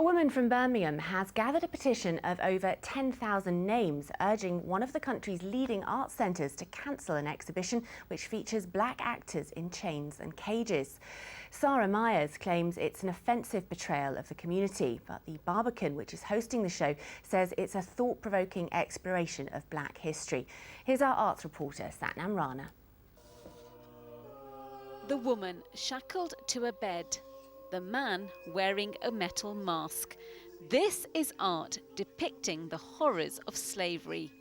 A woman from Birmingham has gathered a petition of over 10,000 names urging one of the country's leading art centres to cancel an exhibition which features black actors in chains and cages. Sara Myers claims it's an offensive portrayal of the community, but the Barbican, which is hosting the show, says it's a thought-provoking exploration of black history. Here's our arts reporter, Satnam Rana. The woman shackled to a bed. The man wearing a metal mask. This is art depicting the horrors of slavery.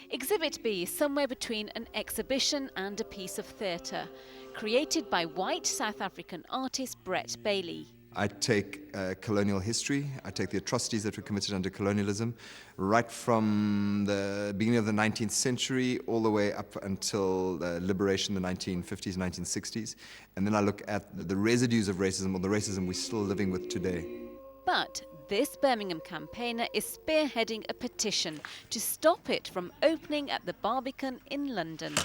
Exhibit B is somewhere between an exhibition and a piece of theatre, created by white South African artist Brett Bailey. I take colonial history, I take the atrocities that were committed under colonialism, right from the beginning of the 19th century all the way up until liberation in the 1950s, 1960s. And then I look at the residues of racism, or the racism we're still living with today. But this Birmingham campaigner is spearheading a petition to stop it from opening at the Barbican in London.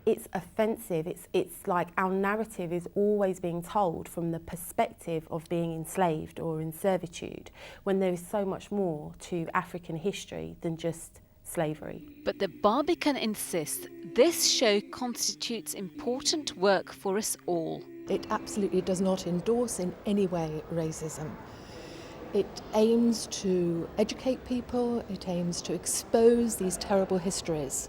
It's offensive. It's like our narrative is always being told from the perspective of being enslaved or in servitude, when there is so much more to African history than just slavery. But the Barbican insists this show constitutes important work for us all. It absolutely does not endorse in any way racism. It aims to educate people, it aims to expose these terrible histories.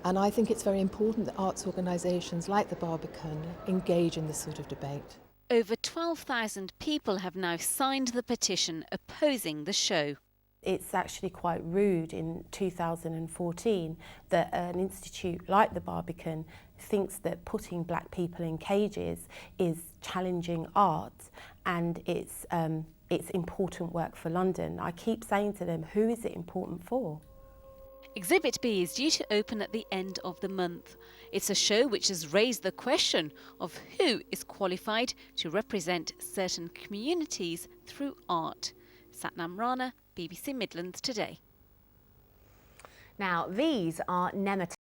And I think it's very important that arts organisations like the Barbican engage in this sort of debate. Over 12,000 people have now signed the petition opposing the show. It's actually quite rude in 2014 that an institute like the Barbican thinks that putting black people in cages is challenging art and it's important work for London. I keep saying to them, who is it important for? Exhibit B is due to open at the end of the month. It's a show which has raised the question of who is qualified to represent certain communities through art. Satnam Rana, BBC Midlands Today. Now, these are nematodes.